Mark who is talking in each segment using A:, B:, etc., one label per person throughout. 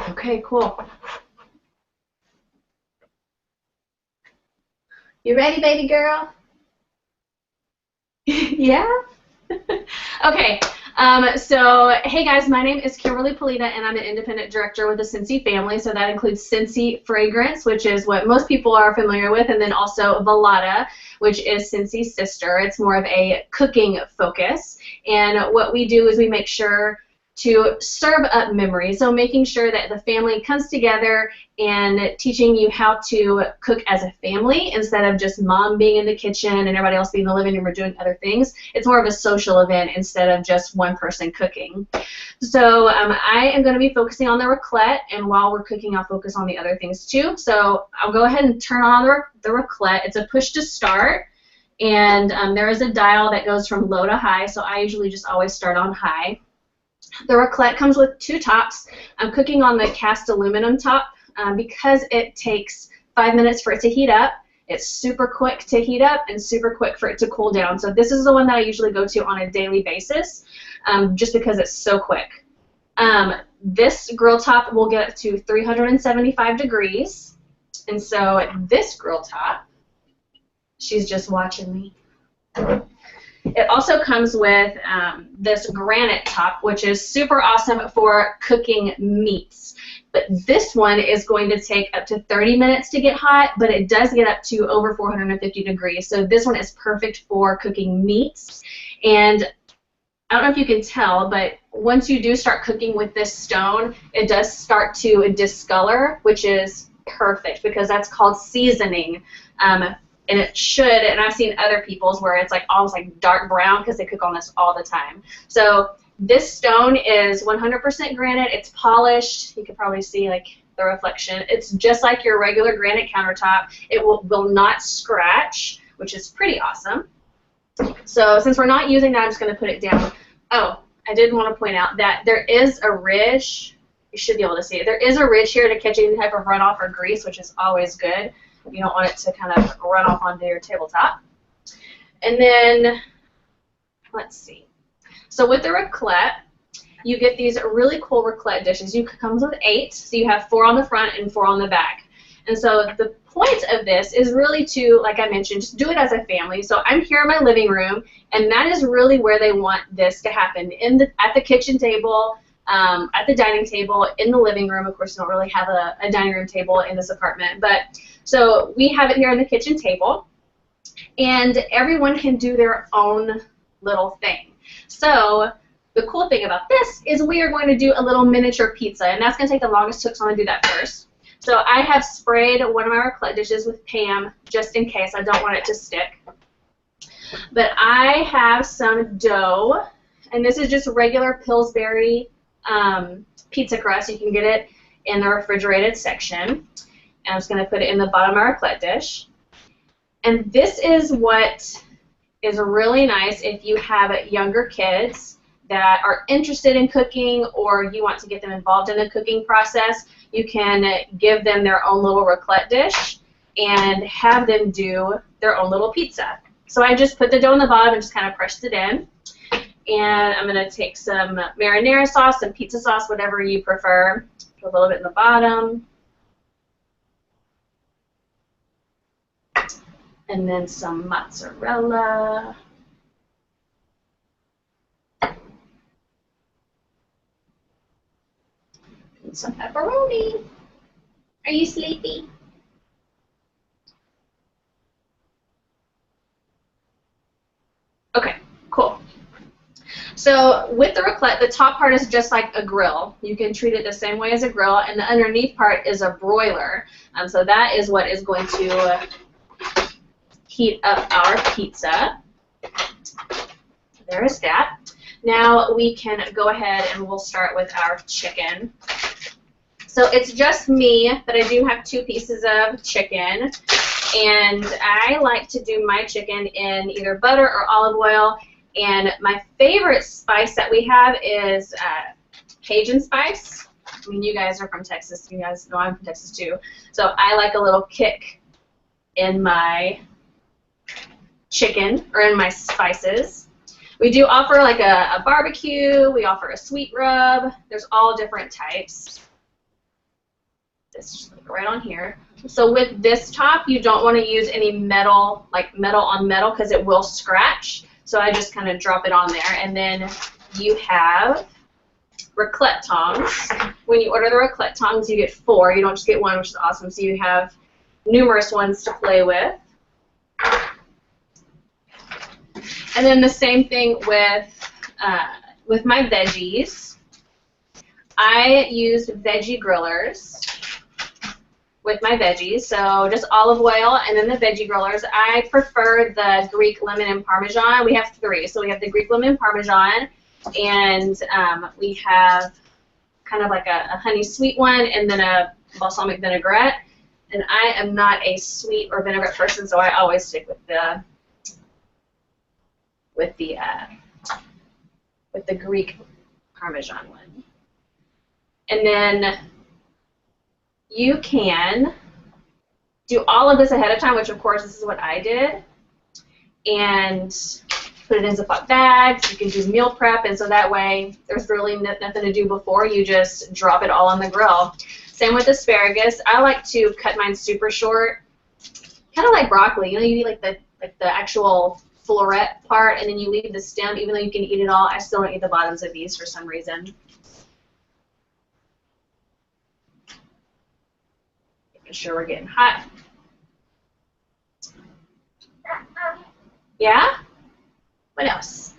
A: Okay, cool. You ready, baby girl? Yeah? Okay, so hey guys, my name is Kimberly Pulito, and I'm an independent director with the Scentsy family. So that includes Scentsy Fragrance, which is what most people are familiar with, and then also VELATA, which is Scentsy's sister. It's more of a cooking focus, and what we do is we make sure to serve up memories. So making sure that the family comes together and teaching you how to cook as a family instead of just mom being in the kitchen and everybody else being in the living room or doing other things. It's more of a social event instead of just one person cooking. So I am going to be focusing on the raclette, and while we're cooking, I'll focus on the other things too. So I'll go ahead and turn on the raclette. It's a push to start, and there is a dial that goes from low to high, so I usually just always start on high. The raclette comes with two tops. I'm cooking on the cast aluminum top because it takes 5 minutes for it to heat up. It's super quick to heat up and super quick for it to cool down. So this is the one that I usually go to on a daily basis just because it's so quick. This grill top will get up to 375 degrees. And so this grill top, she's just watching me. It also comes with this granite top, which is super awesome for cooking meats. But this one is going to take up to 30 minutes to get hot, but it does get up to over 450 degrees. So this one is perfect for cooking meats. And I don't know if you can tell, but once you do start cooking with this stone, it does start to discolor, which is perfect because that's called seasoning. And it should, and I've seen other people's where it's like almost like dark brown because they cook on this all the time. So this stone is 100% granite. It's polished. You can probably see like the reflection. It's just like your regular granite countertop. It will not scratch, which is pretty awesome. So since we're not using that, I'm just going to put it down. Oh, I did want to point out that there is a ridge. You should be able to see it. There is a ridge here to catch any type of runoff or grease, which is always good. You don't want it to kind of run off onto your tabletop. And then, let's see. So with the raclette, you get these really cool raclette dishes. It comes with 8, so you have 4 on the front and 4 on the back. And so the point of this is really to, like I mentioned, just do it as a family. So I'm here in my living room, and that is really where they want this to happen, at the kitchen table, at the dining table, in the living room. Of course, we don't really have a dining room table in this apartment, but so we have it here on the kitchen table, and everyone can do their own little thing. So the cool thing about this is we are going to do a little miniature pizza, and that's going to take the longest, so I'm going to do that first. So I have sprayed one of my raclette dishes with Pam just in case. I don't want it to stick. But I have some dough, and this is just regular Pillsbury pizza crust. You can get it in the refrigerated section. And I'm just going to put it in the bottom of our raclette dish. And this is what is really nice if you have younger kids that are interested in cooking or you want to get them involved in the cooking process. You can give them their own little raclette dish and have them do their own little pizza. So I just put the dough in the bottom and just kind of pressed it in. And I'm going to take some marinara sauce, some pizza sauce, whatever you prefer. Put a little bit in the bottom. And then some mozzarella. And some pepperoni. Are you sleepy? Okay, cool. So with the raclette, the top part is just like a grill. You can treat it the same way as a grill, and the underneath part is a broiler. So that is what is going to heat up our pizza. There is that. Now we can go ahead and we'll start with our chicken. So it's just me, but I do have 2 pieces of chicken. And I like to do my chicken in either butter or olive oil. And my favorite spice that we have is Cajun spice. I mean, you guys are from Texas. You guys know I'm from Texas too. So I like a little kick in my chicken or in my spices. We do offer like a barbecue. We offer a sweet rub. There's all different types. this just right on here. So with this top, you don't want to use any metal, like metal on metal, because it will scratch. So I just kind of drop it on there. And then you have raclette tongs. When you order the raclette tongs, you get 4. You don't just get 1, which is awesome. So you have numerous ones to play with. And then the same thing with my veggies. I used veggie grillers with my veggies, so just olive oil and then the veggie grillers. I prefer the Greek lemon and Parmesan. We have 3, so we have the Greek lemon Parmesan, and we have kind of like a honey sweet one, and then a balsamic vinaigrette. And I am not a sweet or vinaigrette person, so I always stick with the Greek Parmesan one. And then you can do all of this ahead of time, which of course this is what I did, and put it in Ziploc bags. You can do meal prep, and so that way there's really nothing to do before. You just drop it all on the grill. Same with asparagus. I like to cut mine super short, kind of like broccoli. You know, you eat like the actual floret part, and then you leave the stem. Even though you can eat it all, I still don't eat the bottoms of these for some reason. Making sure we're getting hot. Yeah? What else?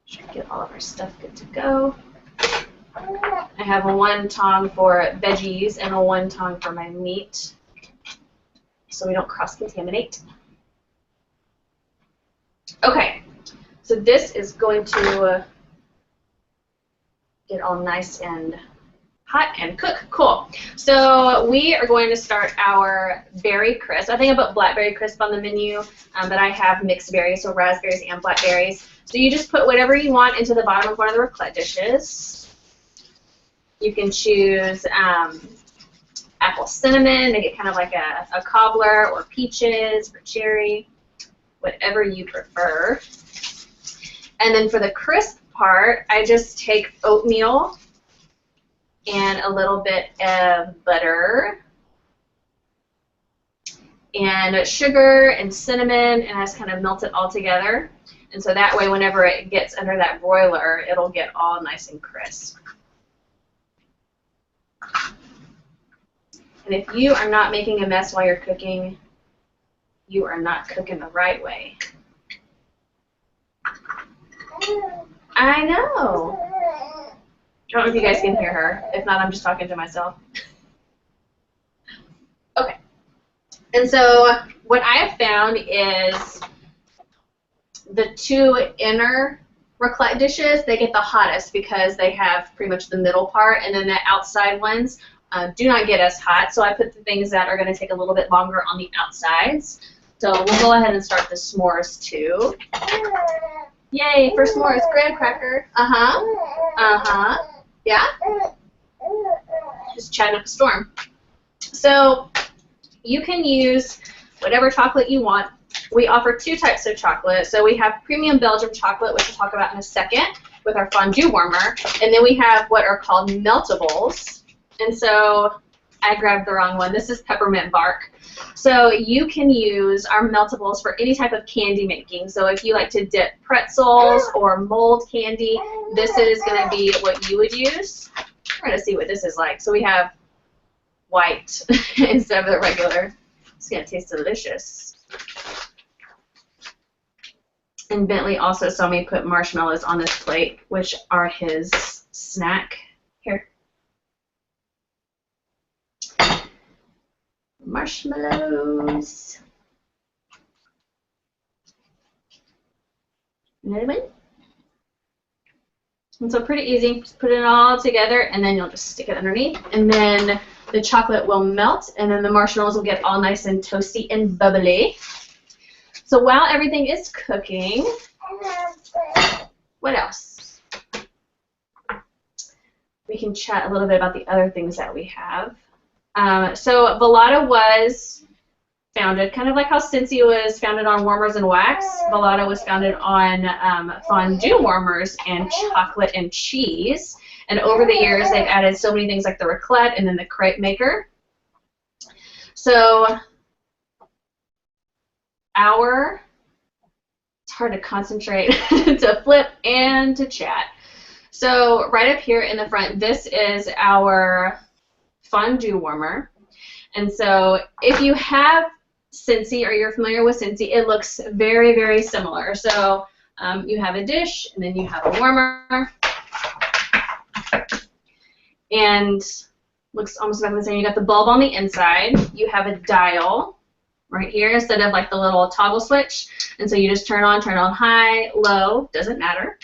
A: Try to get all of our stuff good to go. I have a 1 tong for veggies and a 1 tong for my meat, so we don't cross-contaminate. Okay, so this is going to get all nice and hot and cook. Cool. So we are going to start our berry crisp. I think I put blackberry crisp on the menu, but I have mixed berries, so raspberries and blackberries. So you just put whatever you want into the bottom of one of the raclette dishes. You can choose apple cinnamon, make it kind of like a cobbler, or peaches, or cherry, whatever you prefer. And then for the crisp part, I just take oatmeal and a little bit of butter and sugar and cinnamon, and I just kind of melt it all together. And so that way, whenever it gets under that broiler, it'll get all nice and crisp. And if you are not making a mess while you're cooking, you are not cooking the right way. I know. I don't know if you guys can hear her. If not, I'm just talking to myself. Okay. And so what I have found is the 2 inner raclette dishes, they get the hottest because they have pretty much the middle part, and then the outside ones do not get as hot. So I put the things that are going to take a little bit longer on the outsides. So we'll go ahead and start the s'mores too. Yay, for s'mores, graham cracker. Yeah? Just chatting up a storm. So you can use whatever chocolate you want. We offer 2 types of chocolate. So we have premium Belgium chocolate, which we'll talk about in a second, with our fondue warmer. And then we have what are called meltables. And so I grabbed the wrong one. This is peppermint bark. So you can use our meltables for any type of candy making. So if you like to dip pretzels or mold candy, this is going to be what you would use. We're going to see what this is like. So we have white instead of the regular. It's going to taste delicious. And Bentley also saw me put marshmallows on this plate, which are his snack. Here. Marshmallows. Another one. And so pretty easy. Just put it all together, and then you'll just stick it underneath. And then the chocolate will melt, and then the marshmallows will get all nice and toasty and bubbly. So while everything is cooking, what else? We can chat a little bit about the other things that we have. So VELATA was founded, kind of like how Scentsy was founded on warmers and wax. VELATA was founded on fondue warmers and chocolate and cheese. And over the years, they've added so many things like the raclette and then the crepe maker. So it's hard to concentrate, to flip and to chat. So right up here in the front, this is our fondue warmer. And so if you have Scentsy or you're familiar with Scentsy, it looks very, very similar. So you have a dish and then you have a warmer. And looks almost about the same. You got the bulb on the inside. You have a dial right here instead of like the little toggle switch. And so you just turn on high, low, doesn't matter.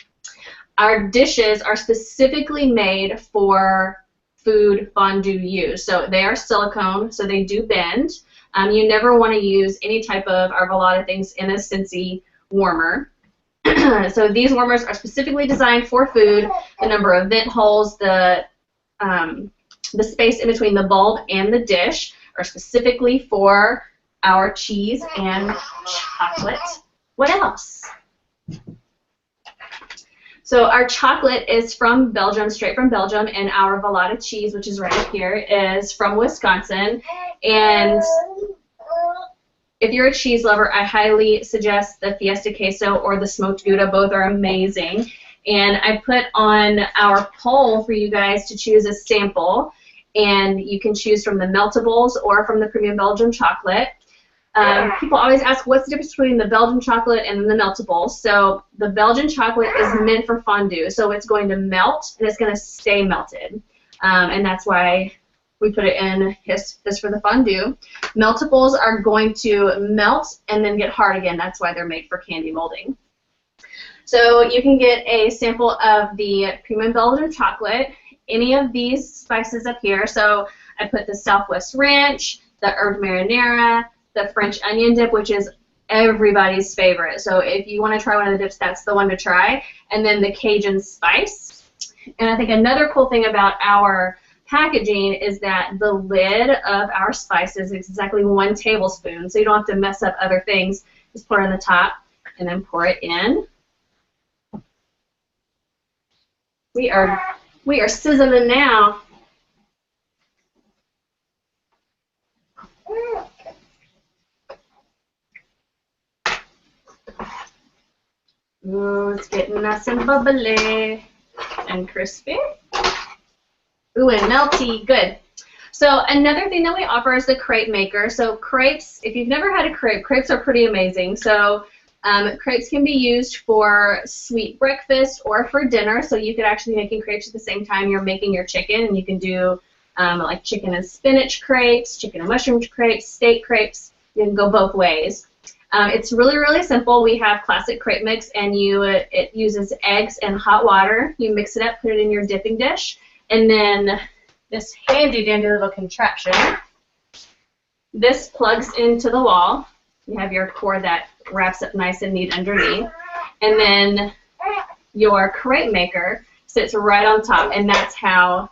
A: Our dishes are specifically made for food fondue use. So they are silicone, so they do bend. You never want to use any type of our VELATA things in a Scentsy warmer. So these warmers are specifically designed for food. The number of vent holes, the space in between the bulb and the dish are specifically for our cheese and chocolate. What else? So our chocolate is from Belgium, straight from Belgium, and our VELATA cheese, which is right up here, is from Wisconsin. And if you're a cheese lover, I highly suggest the Fiesta Queso or the smoked Gouda. Both are amazing. And I put on our poll for you guys to choose a sample, and you can choose from the meltables or from the premium Belgian chocolate. People always ask what's the difference between the Belgian chocolate and the meltables. So the Belgian chocolate is meant for fondue, so it's going to melt and it's going to stay melted, and that's why we put it in this for the fondue. Meltables are going to melt and then get hard again. That's why they're made for candy molding. So you can get a sample of the premium Belgian chocolate, any of these spices up here. So I put the Southwest Ranch, the herb marinara, the French onion dip, which is everybody's favorite. So if you want to try one of the dips, that's the one to try. And then the Cajun spice. And I think another cool thing about our packaging is that the lid of our spice is exactly 1 tablespoon. So you don't have to mess up other things. Just pour it on the top and then pour it in. We are sizzling now. Ooh, it's getting nice and bubbly and crispy. Ooh, and melty. Good. So another thing that we offer is the crepe maker. So crepes, if you've never had a crepe, crepes are pretty amazing. So crepes can be used for sweet breakfast or for dinner. So you could actually be making crepes at the same time you're making your chicken, and you can do like chicken and spinach crepes, chicken and mushroom crepes, steak crepes. You can go both ways. It's really, really simple. We have classic crepe mix, and it uses eggs and hot water. You mix it up, put it in your dipping dish, and then this handy dandy little contraption, this plugs into the wall. You have your cord that wraps up nice and neat underneath, and then your crepe maker sits right on top, and that's how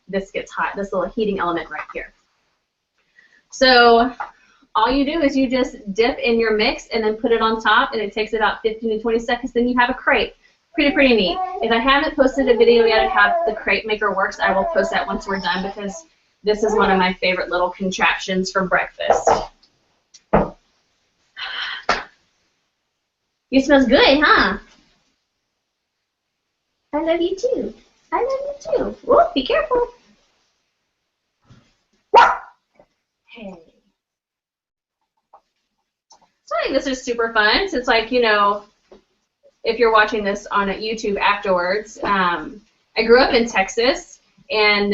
A: this gets hot, this little heating element right here. So all you do is you just dip in your mix and then put it on top, and it takes about 15 to 20 seconds, then you have a crepe. Pretty neat. If I haven't posted a video yet of how the crepe maker works, I will post that once we're done, because this is one of my favorite little contraptions for breakfast. You smells good, huh? I love you too. I love you too. Whoa, be careful. Hey. So I think this is super fun. So it's like, you know, if you're watching this on YouTube afterwards, I grew up in Texas, and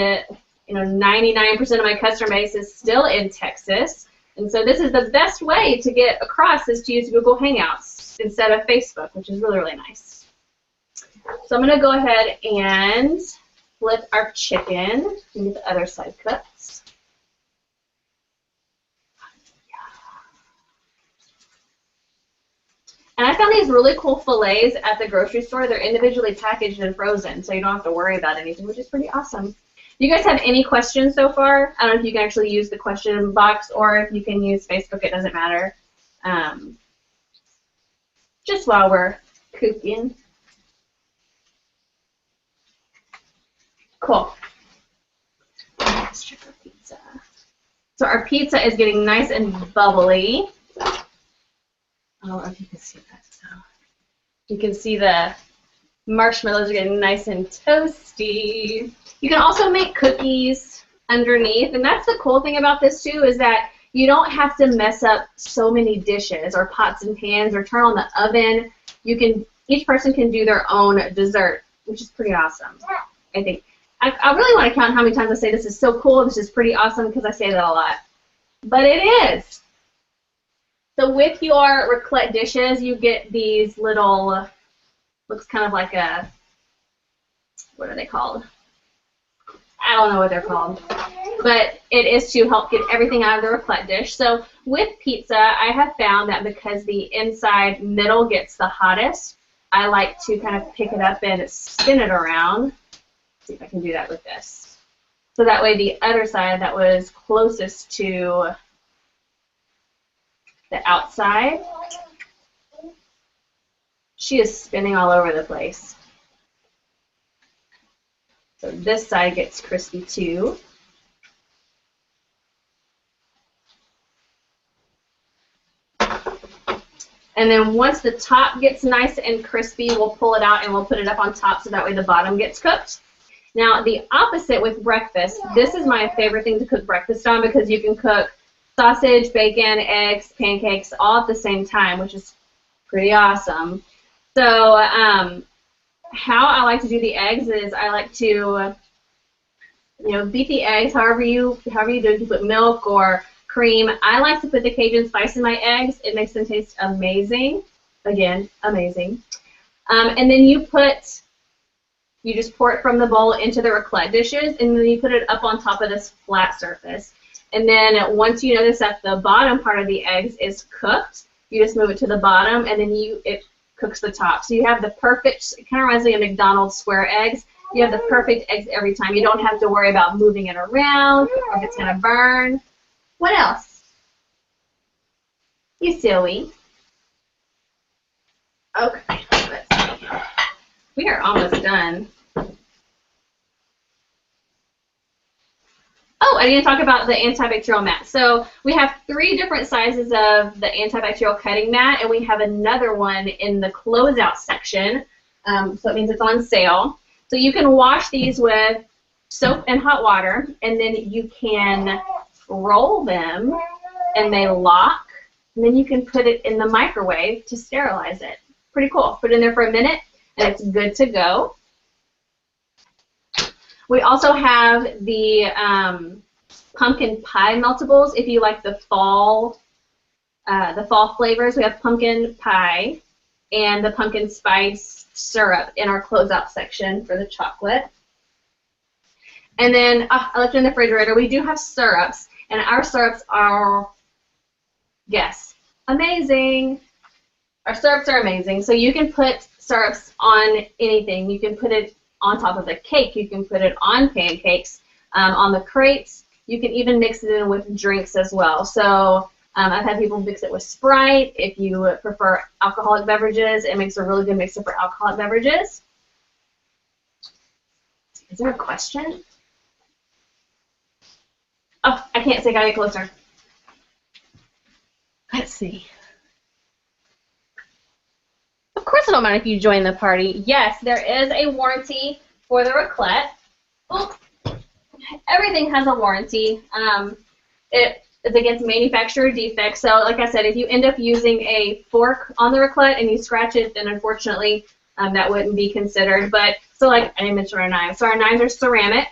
A: you know, 99% of my customer base is still in Texas, and so this is the best way to get across is to use Google Hangouts instead of Facebook, which is really, really nice. So I'm going to go ahead and flip our chicken and get the other side cooked. And I found these really cool fillets at the grocery store. They're individually packaged and frozen, so you don't have to worry about anything, which is pretty awesome. you guys have any questions so far? I don't know if you can actually use the question box or if you can use Facebook. It doesn't matter. Just while we're cooking. Cool. Let's check our pizza. So our pizza is getting nice and bubbly. I don't know if you can see that. So you can see the marshmallows are getting nice and toasty. You can also make cookies underneath, and that's the cool thing about this too, is that you don't have to mess up so many dishes or pots and pans or turn on the oven. Each person can do their own dessert, which is pretty awesome, I think. I really want to count how many times I say this is so cool, this is pretty awesome, because I say that a lot. But it is. So with your raclette dishes, you get these little, looks kind of like a, what are they called? I don't know what they're called. But it is to help get everything out of the raclette dish. So with pizza, I have found that because the inside middle gets the hottest, I like to kind of pick it up and spin it around. See if I can do that with this. So that way the other side that was closest to the outside, she is spinning all over the place. So this side gets crispy too. And then once the top gets nice and crispy, we'll pull it out and we'll put it up on top so that way the bottom gets cooked. Now, the opposite with breakfast, this is my favorite thing to cook breakfast on because you can cook sausage, bacon, eggs, pancakes all at the same time, which is pretty awesome. So how I like to do the eggs is I like to, beat the eggs however you do it. You can put milk or cream. I like to put the Cajun spice in my eggs. It makes them taste amazing. Again, amazing. And then you just pour it from the bowl into the raclette dishes, and then you put it up on top of this flat surface. And then once you notice that the bottom part of the eggs is cooked, you just move it to the bottom, and then it cooks the top. So you have the perfect, it kind of reminds me of McDonald's square eggs. You have the perfect eggs every time. You don't have to worry about moving it around or if it's going to burn. What else? You silly. Okay, let's see. We are almost done. Oh, I didn't talk about the antibacterial mat. So we have 3 different sizes of the antibacterial cutting mat, and we have another one in the closeout section. So it means it's on sale. So you can wash these with soap and hot water, and then you can roll them, and they lock, and then you can put it in the microwave to sterilize it. Pretty cool. Put it in there for a minute, and it's good to go. We also have the pumpkin pie meltables. If you like the fall flavors, we have pumpkin pie and the pumpkin spice syrup in our closeout section for the chocolate. And then I left it in the refrigerator. We do have syrups, and our syrups are, guess, amazing. Our syrups are amazing. So you can put syrups on anything. You can put it on top of a cake. You can put it on pancakes, on the crepes. You can even mix it in with drinks as well. So I've had people mix it with Sprite. If you prefer alcoholic beverages, it makes a really good mixer for alcoholic beverages. Is there a question? Oh, I can't say. Gotta get closer. Let's see. Of course I don't mind if you join the party. Yes, there is a warranty for the raclette. Oh, everything has a warranty. It is against manufacturer defects. So like I said, if you end up using a fork on the raclette and you scratch it, then unfortunately that wouldn't be considered. But so like I didn't mention our knives. So our knives are ceramic,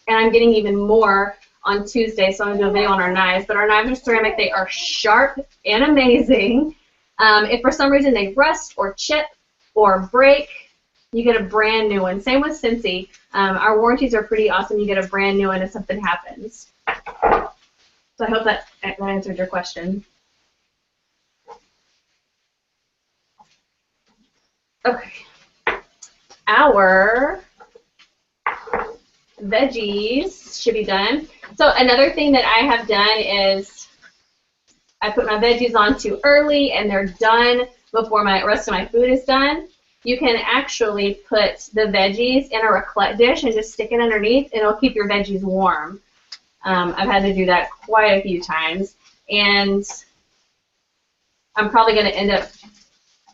A: and I'm getting even more on Tuesday, so I'm going to do a video on our knives. But our knives are ceramic. They are sharp and amazing. If for some reason they rust or chip or break, you get a brand new one. Same with Scentsy. Our warranties are pretty awesome. You get a brand new one if something happens. So I hope that answered your question. Okay. Our veggies should be done. So another thing that I have done is I put my veggies on too early and they're done before my rest of my food is done. You can actually put the veggies in a raclette dish and just stick it underneath, and it'll keep your veggies warm. I've had to do that quite a few times, and I'm probably going to end up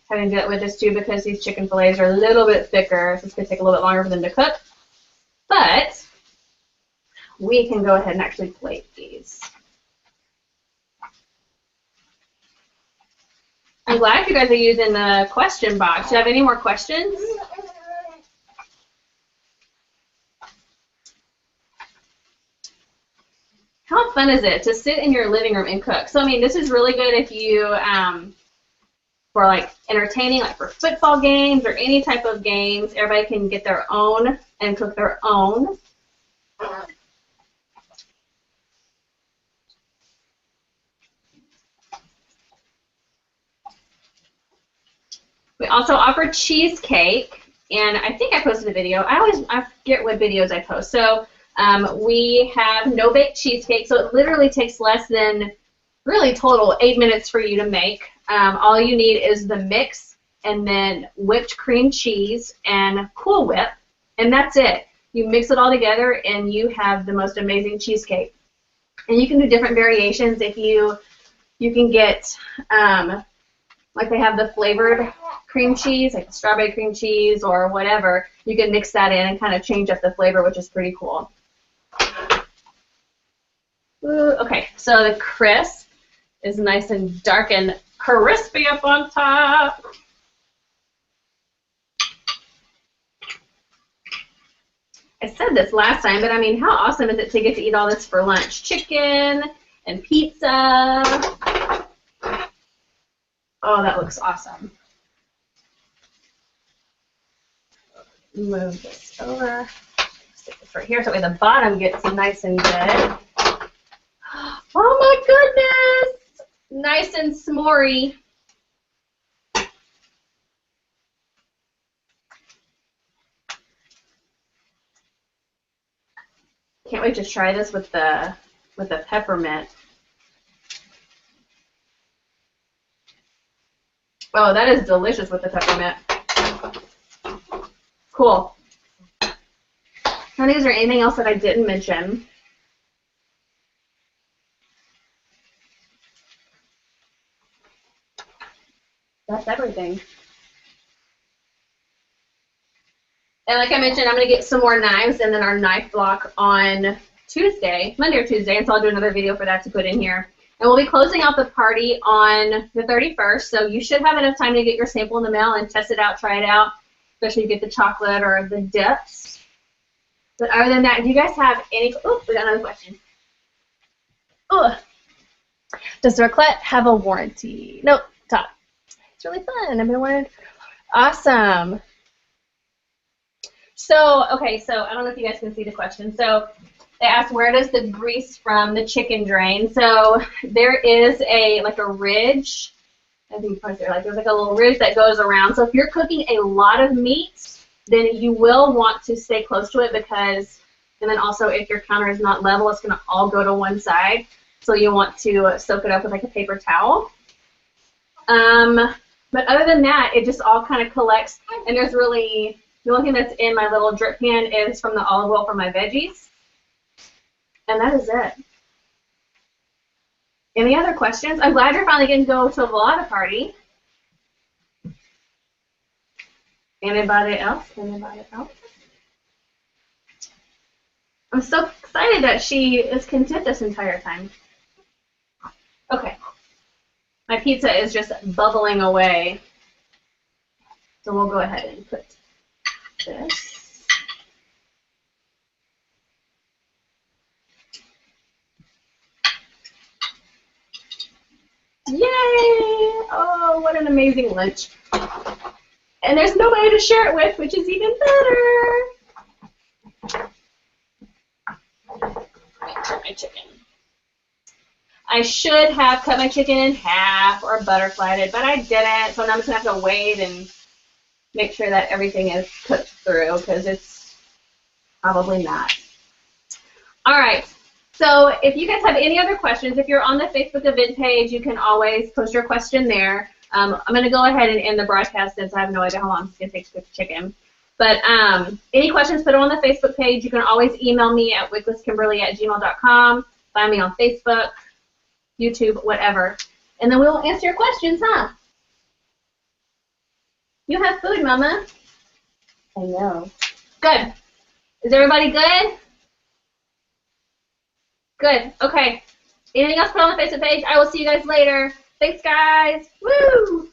A: having to do that with this too because these chicken fillets are a little bit thicker, so it's going to take a little bit longer for them to cook. But we can go ahead and actually plate these. I'm glad you guys are using the question box. Do you have any more questions? How fun is it to sit in your living room and cook? So, I mean, this is really good if you, for like entertaining, like for football games or any type of games, everybody can get their own and cook their own. We also offer cheesecake, and I think I posted a video. I forget what videos I post. So we have no-bake cheesecake, so it literally takes less than, really total, 8 minutes for you to make. All you need is the mix and then whipped cream cheese and Cool Whip, and that's it. You mix it all together, and you have the most amazing cheesecake. And you can do different variations. If you can get, like they have the flavored cream cheese, like the strawberry cream cheese or whatever, you can mix that in and kind of change up the flavor, which is pretty cool. Ooh, okay, so the crisp is nice and dark and crispy up on top. I said this last time, but I mean, how awesome is it to get to eat all this for lunch? Chicken and pizza. Oh, that looks awesome. Move this over. Stick this right here so that way the bottom gets nice and good. Oh my goodness! Nice and s'morey. Can't wait to try this with the peppermint. Oh, that is delicious with the peppermint. Cool. Honey, is there anything else that I didn't mention? That's everything. And like I mentioned, I'm going to get some more knives and then our knife block on Tuesday, Monday or Tuesday, and so I'll do another video for that to put in here. And we'll be closing out the party on the 31st, so you should have enough time to get your sample in the mail and test it out, try it out, especially if you get the chocolate or the dips. But other than that, do you guys have any... Oh, we got another question. Ugh. Does the raclette have a warranty? Nope, top. It's really fun. I've been wanting... Awesome. So, okay, so I don't know if you guys can see the question. So they asked, where does the grease from the chicken drain? So there is like a ridge. I think you probably see, like there's like a little ridge that goes around. So if you're cooking a lot of meat, then you will want to stay close to it because, and then also if your counter is not level, it's going to all go to one side. So you want to soak it up with like a paper towel. But other than that, it just all kind of collects, and there's really, the only thing that's in my little drip pan is from the olive oil for my veggies. And that is it. Any other questions? I'm glad you're finally getting to go to a VELATA party. Anybody else? Anybody else? I'm so excited that she is content this entire time. Okay. My pizza is just bubbling away. So we'll go ahead and put this. Yay! Oh, what an amazing lunch. And there's nobody to share it with, which is even better. Cut my chicken. I should have cut my chicken in half or butterflied it, but I didn't, so now I'm just going to have to wait and make sure that everything is cooked through, because it's probably not. All right. So if you guys have any other questions, if you're on the Facebook event page, you can always post your question there. I'm going to go ahead and end the broadcast since I have no idea how long it's going to take to cook chicken. But any questions, put them on the Facebook page. You can always email me at wicklesskimberly@gmail.com. Find me on Facebook, YouTube, whatever. And then we'll answer your questions, huh? You have food, Mama. I know. Good. Is everybody good? Good. Okay. Anything else put on the Facebook page? I will see you guys later. Thanks, guys. Woo!